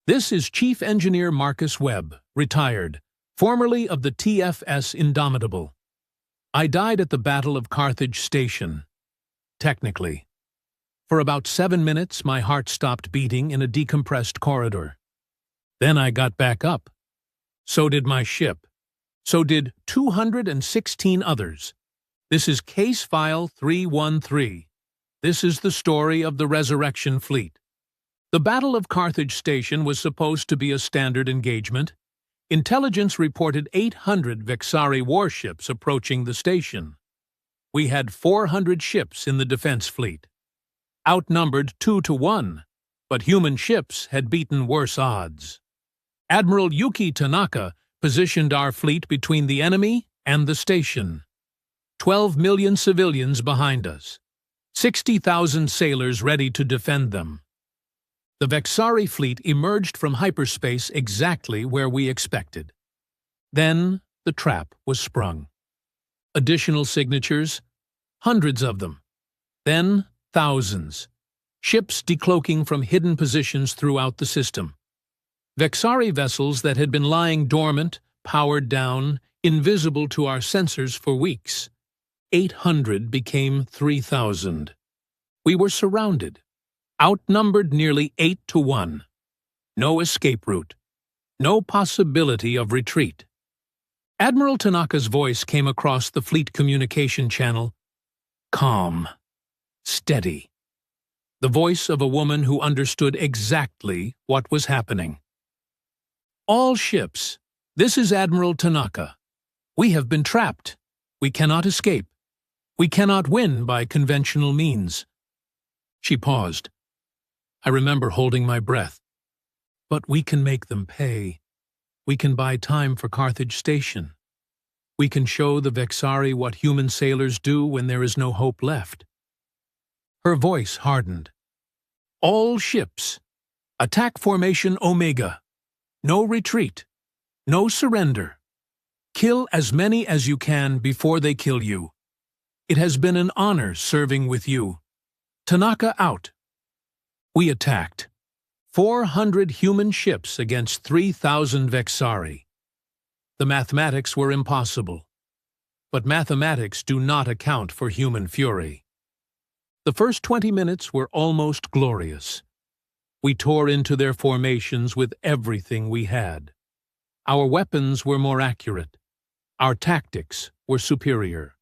This is Chief Engineer Marcus Webb, retired, formerly of the TFS Indomitable. I died at the Battle of Carthage Station. Technically. For about 7 minutes, my heart stopped beating in a decompressed corridor. Then I got back up. So did my ship. So did 216 others. This is Case File 313. This is the story of the Resurrection Fleet. The Battle of Carthage Station was supposed to be a standard engagement. Intelligence reported 800 Vexari warships approaching the station. We had 400 ships in the defense fleet. Outnumbered 2-1, but human ships had beaten worse odds. Admiral Yuki Tanaka positioned our fleet between the enemy and the station. 12 million civilians behind us. 60,000 sailors ready to defend them. The Vexari fleet emerged from hyperspace exactly where we expected. Then the trap was sprung. Additional signatures, hundreds of them. Then thousands. Ships decloaking from hidden positions throughout the system. Vexari vessels that had been lying dormant, powered down, invisible to our sensors for weeks. 800 became 3,000. We were surrounded. Outnumbered nearly 8-1. No escape route. No possibility of retreat. Admiral Tanaka's voice came across the fleet communication channel. Calm. Steady. The voice of a woman who understood exactly what was happening. All ships. This is Admiral Tanaka. We have been trapped. We cannot escape. We cannot win by conventional means. She paused. I remember holding my breath. But we can make them pay. We can buy time for Carthage Station. We can show the Vexari what human sailors do when there is no hope left. Her voice hardened. All ships. Attack formation Omega. No retreat. No surrender. Kill as many as you can before they kill you. It has been an honor serving with you. Tanaka out. We attacked. 400 human ships against 3,000 Vexari. The mathematics were impossible. But mathematics do not account for human fury. The first 20 minutes were almost glorious. We tore into their formations with everything we had. Our weapons were more accurate. Our tactics were superior.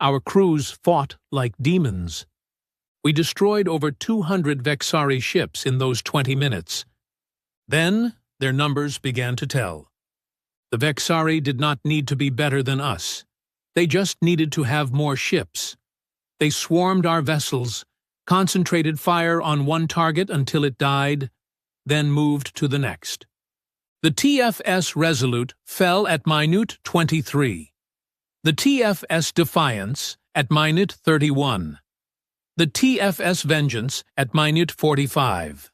Our crews fought like demons. We destroyed over 200 Vexari ships in those 20 minutes. Then their numbers began to tell. The Vexari did not need to be better than us. They just needed to have more ships. They swarmed our vessels, concentrated fire on one target until it died, then moved to the next. The TFS Resolute fell at minute 23. The TFS Defiance at minute 31. The TFS Vengeance at minute 45.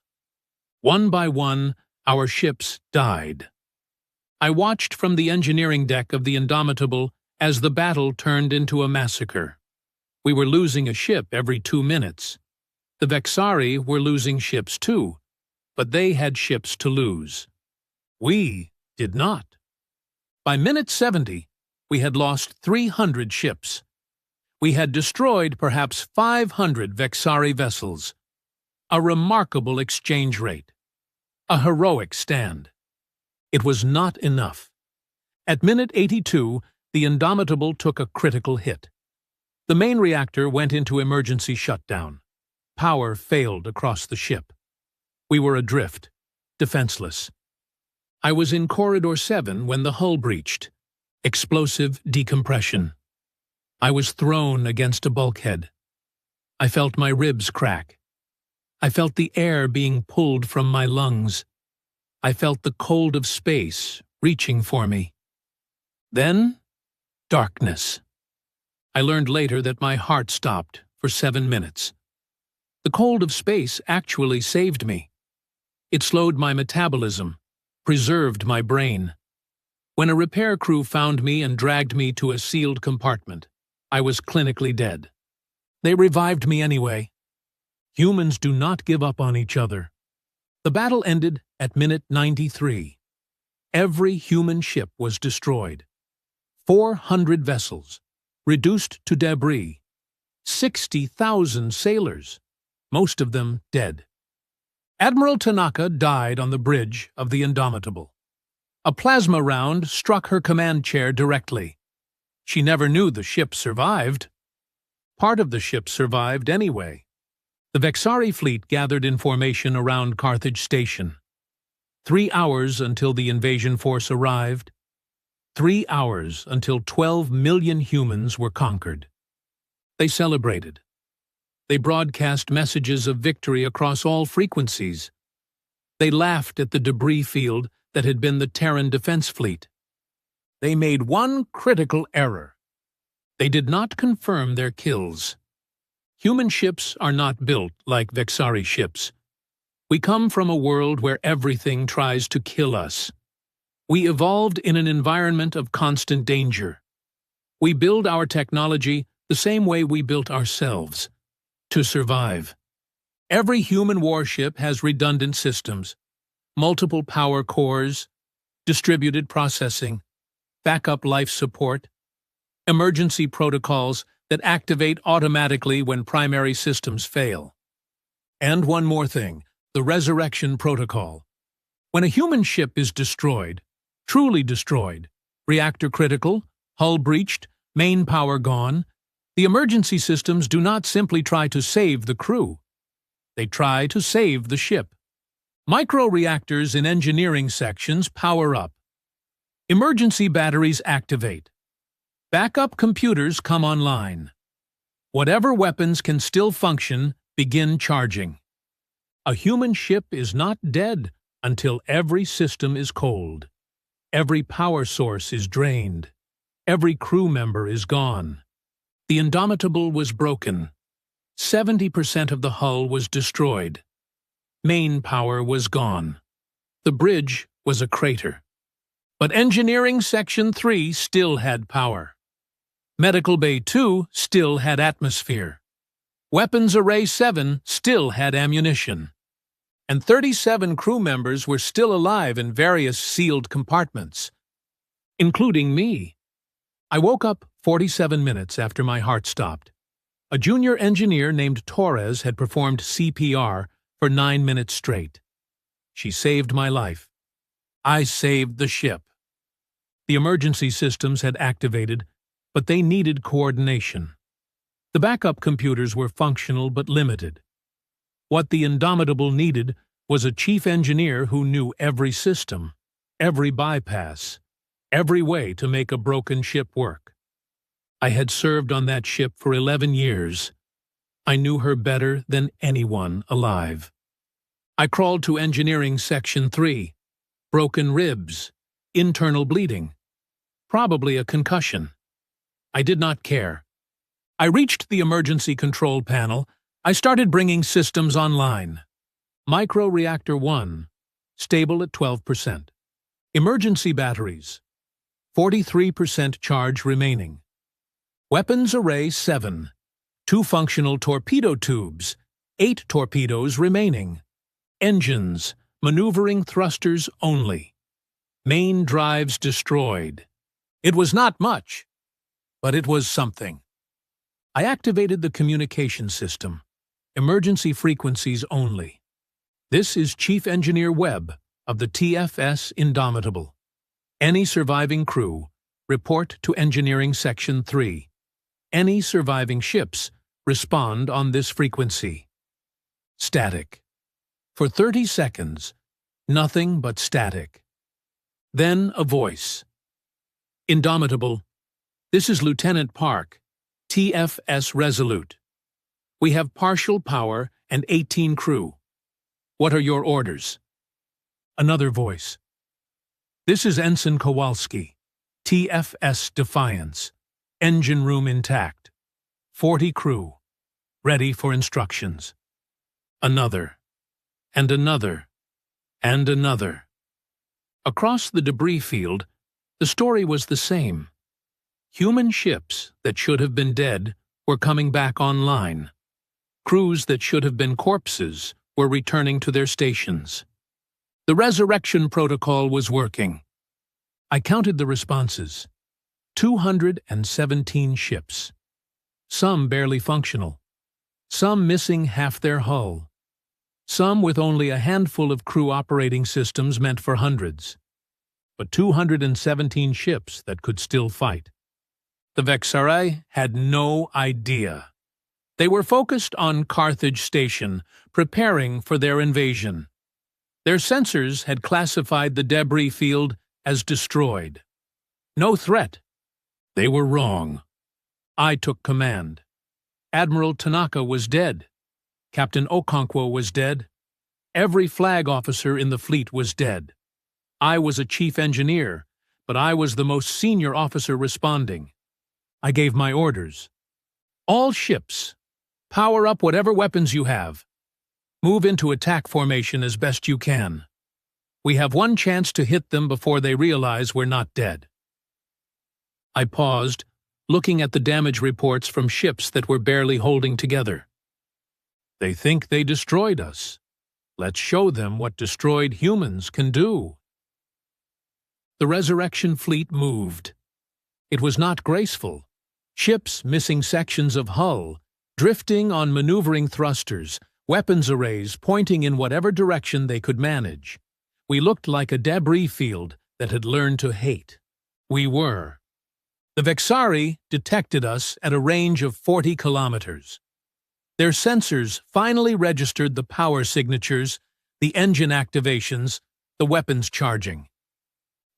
One by one, our ships died. I watched from the engineering deck of the Indomitable as the battle turned into a massacre. We were losing a ship every 2 minutes. The Vexari were losing ships too, but they had ships to lose. We did not. By minute 70, we had lost 300 ships. We had destroyed perhaps 500 Vexari vessels. A remarkable exchange rate. A heroic stand. It was not enough. At minute 82, the Indomitable took a critical hit. The main reactor went into emergency shutdown. Power failed across the ship. We were adrift, defenseless. I was in Corridor 7 when the hull breached. Explosive decompression. I was thrown against a bulkhead. I felt my ribs crack. I felt the air being pulled from my lungs. I felt the cold of space reaching for me. Then, darkness. I learned later that my heart stopped for 7 minutes. The cold of space actually saved me. It slowed my metabolism, preserved my brain. When a repair crew found me and dragged me to a sealed compartment, I was clinically dead. They revived me anyway. Humans do not give up on each other. The battle ended at minute 93. Every human ship was destroyed. 400 vessels, reduced to debris. 60,000 sailors, most of them dead. Admiral Tanaka died on the bridge of the Indomitable. A plasma round struck her command chair directly. She never knew the ship survived. Part of the ship survived anyway. The Vexari fleet gathered in formation around Carthage Station. 3 hours until the invasion force arrived. 3 hours until 12 million humans were conquered. They celebrated. They broadcast messages of victory across all frequencies. They laughed at the debris field that had been the Terran defense fleet. They made one critical error. They did not confirm their kills. Human ships are not built like Vexari ships. We come from a world where everything tries to kill us. We evolved in an environment of constant danger. We build our technology the same way we built ourselves, to survive. Every human warship has redundant systems, multiple power cores, distributed processing, backup life support, emergency protocols that activate automatically when primary systems fail. And one more thing, the resurrection protocol. When a human ship is destroyed, truly destroyed, reactor critical, hull breached, main power gone, the emergency systems do not simply try to save the crew. They try to save the ship. Micro-reactors in engineering sections power up. Emergency batteries activate. Backup computers come online. Whatever weapons can still function begin charging. A human ship is not dead until every system is cold. Every power source is drained. Every crew member is gone. The Indomitable was broken. 70% of the hull was destroyed. Main power was gone. The bridge was a crater. But Engineering Section 3 still had power. Medical Bay 2 still had atmosphere. Weapons Array 7 still had ammunition. And 37 crew members were still alive in various sealed compartments, including me. I woke up 47 minutes after my heart stopped. A junior engineer named Torres had performed CPR for 9 minutes straight. She saved my life. I saved the ship. The emergency systems had activated, but they needed coordination. The backup computers were functional but limited. What the Indomitable needed was a chief engineer who knew every system, every bypass, every way to make a broken ship work. I had served on that ship for 11 years. I knew her better than anyone alive. I crawled to Engineering Section 3. Broken ribs, internal bleeding, probably a concussion. I did not care. I reached the emergency control panel. I started bringing systems online. Micro-reactor 1, stable at 12%. Emergency batteries, 43% charge remaining. Weapons Array 7, 2 functional torpedo tubes, 8 torpedoes remaining. Engines, maneuvering thrusters only. Main drives destroyed. It was not much, but it was something. I activated the communication system. Emergency frequencies only. This is Chief Engineer Webb of the TFS Indomitable. Any surviving crew, report to Engineering Section 3. Any surviving ships, respond on this frequency. Static. For 30 seconds, nothing but static. Then a voice. Indomitable, this is Lieutenant Park, TFS Resolute. We have partial power and 18 crew. What are your orders? Another voice. This is Ensign Kowalski, TFS Defiance. Engine room intact. 40 crew. Ready for instructions. Another. And another. And another. Across the debris field, the story was the same. Human ships that should have been dead were coming back online. Crews that should have been corpses were returning to their stations. The resurrection protocol was working. I counted the responses. 217 ships. Some barely functional. Some missing half their hull. Some with only a handful of crew operating systems meant for hundreds. But 217 ships that could still fight. The Vexarii had no idea. They were focused on Carthage Station, preparing for their invasion. Their sensors had classified the debris field as destroyed. No threat. They were wrong. I took command. Admiral Tanaka was dead. Captain Okonkwo was dead. Every flag officer in the fleet was dead. I was a chief engineer, but I was the most senior officer responding. I gave my orders. All ships, power up whatever weapons you have. Move into attack formation as best you can. We have one chance to hit them before they realize we're not dead. I paused, looking at the damage reports from ships that were barely holding together. They think they destroyed us. Let's show them what destroyed humans can do. The resurrection fleet moved. It was not graceful. Ships missing sections of hull, drifting on maneuvering thrusters, weapons arrays pointing in whatever direction they could manage. We looked like a debris field that had learned to hate. We were. The Vexarii detected us at a range of 40 kilometers. Their sensors finally registered the power signatures, the engine activations, the weapons charging.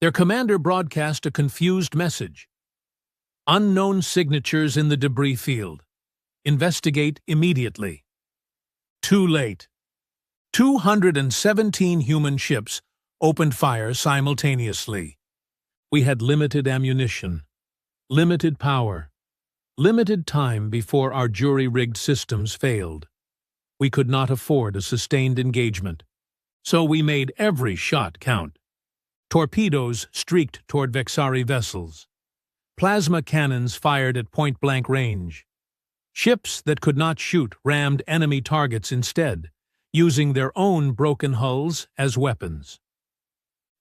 Their commander broadcast a confused message. Unknown signatures in the debris field. Investigate immediately. Too late. 217 human ships opened fire simultaneously. We had limited ammunition, limited power, limited time before our jury-rigged systems failed. We could not afford a sustained engagement, so we made every shot count. Torpedoes streaked toward Vexarii vessels. Plasma cannons fired at point-blank range. Ships that could not shoot rammed enemy targets instead, using their own broken hulls as weapons.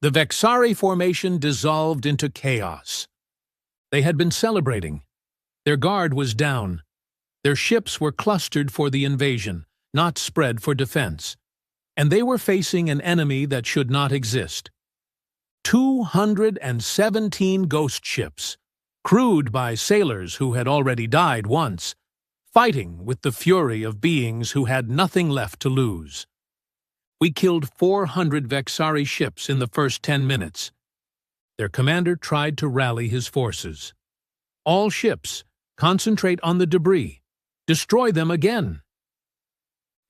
The Vexarii formation dissolved into chaos. They had been celebrating. Their guard was down. Their ships were clustered for the invasion, not spread for defense. And they were facing an enemy that should not exist. 217 ghost ships, crewed by sailors who had already died once, fighting with the fury of beings who had nothing left to lose. We killed 400 Vexarii ships in the first 10 minutes. Their commander tried to rally his forces. All ships, concentrate on the debris. Destroy them again.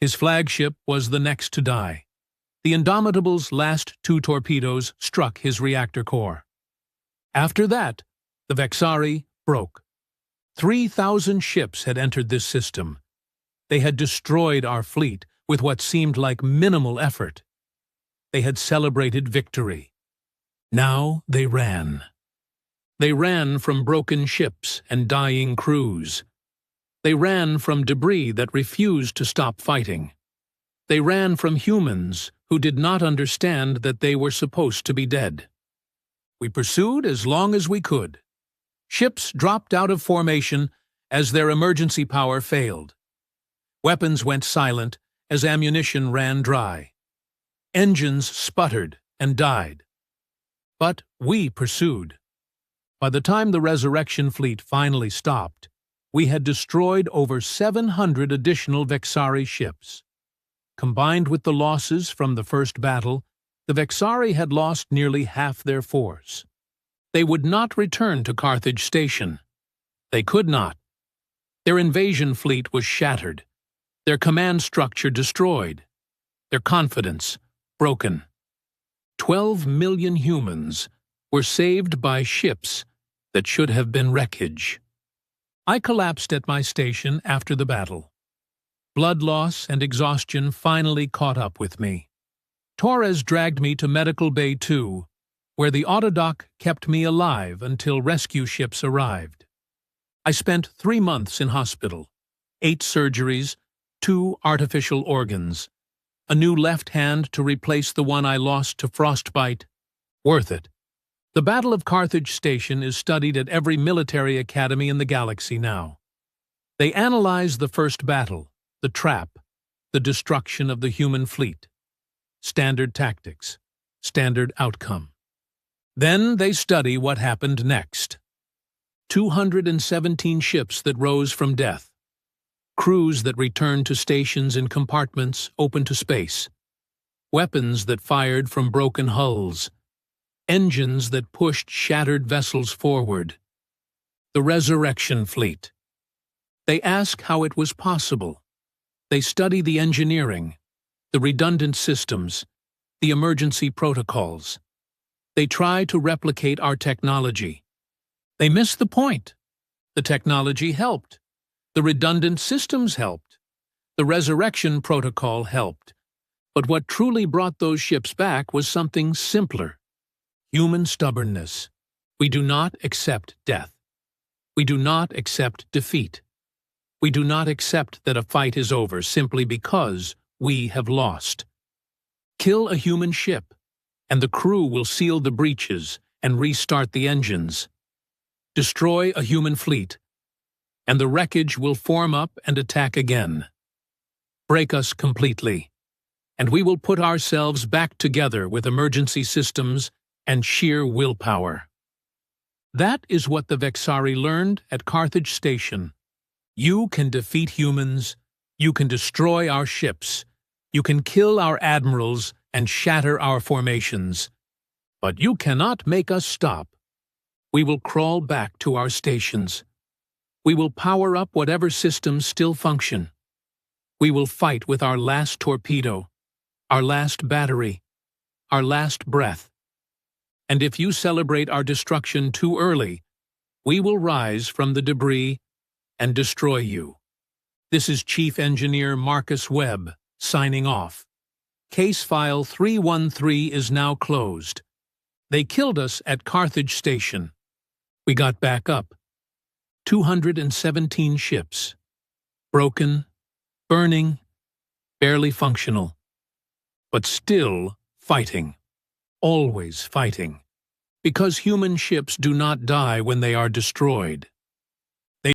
His flagship was the next to die. The Indomitable's last 2 torpedoes struck his reactor core. After that, the Vexarii broke. 3,000 ships had entered this system. They had destroyed our fleet with what seemed like minimal effort. They had celebrated victory. Now they ran. They ran from broken ships and dying crews. They ran from debris that refused to stop fighting. They ran from humans who did not understand that they were supposed to be dead. We pursued as long as we could. Ships dropped out of formation as their emergency power failed. Weapons went silent as ammunition ran dry. Engines sputtered and died. But we pursued. By the time the resurrection fleet finally stopped, we had destroyed over 700 additional Vexarii ships. Combined with the losses from the first battle, the Vexarii had lost nearly half their force. They would not return to Carthage Station. They could not. Their invasion fleet was shattered, their command structure destroyed, their confidence broken. 12 million humans were saved by ships that should have been wreckage. I collapsed at my station after the battle. Blood loss and exhaustion finally caught up with me. Torres dragged me to Medical Bay 2, where the Audiobook kept me alive until rescue ships arrived. I spent 3 months in hospital, 8 surgeries, 2 artificial organs. A new left hand to replace the one I lost to frostbite. Worth it. The Battle of Carthage Station is studied at every military academy in the galaxy now. They analyze the first battle, the trap, the destruction of the human fleet. Standard tactics, standard outcome. Then they study what happened next. 217 ships that rose from death. Crews that returned to stations in compartments open to space. Weapons that fired from broken hulls. Engines that pushed shattered vessels forward. The Resurrection Fleet. They ask how it was possible. They study the engineering, the redundant systems, the emergency protocols. They try to replicate our technology. They miss the point. The technology helped. The redundant systems helped. The resurrection protocol helped. But what truly brought those ships back was something simpler. Human stubbornness. We do not accept death. We do not accept defeat. We do not accept that a fight is over simply because we have lost. Kill a human ship, and the crew will seal the breaches and restart the engines. Destroy a human fleet, and the wreckage will form up and attack again. Break us completely, and we will put ourselves back together with emergency systems and sheer willpower. That is what the Vexari learned at Carthage Station. You can defeat humans, you can destroy our ships, you can kill our admirals and shatter our formations, but you cannot make us stop. We will crawl back to our stations. We will power up whatever systems still function. We will fight with our last torpedo, our last battery, our last breath. And if you celebrate our destruction too early, we will rise from the debris and destroy you. This is Chief Engineer Marcus Webb, signing off. Case File 313 is now closed. They killed us at Carthage Station. We got back up. 217 ships. Broken, burning, barely functional. But still fighting. Always fighting. Because human ships do not die when they are destroyed.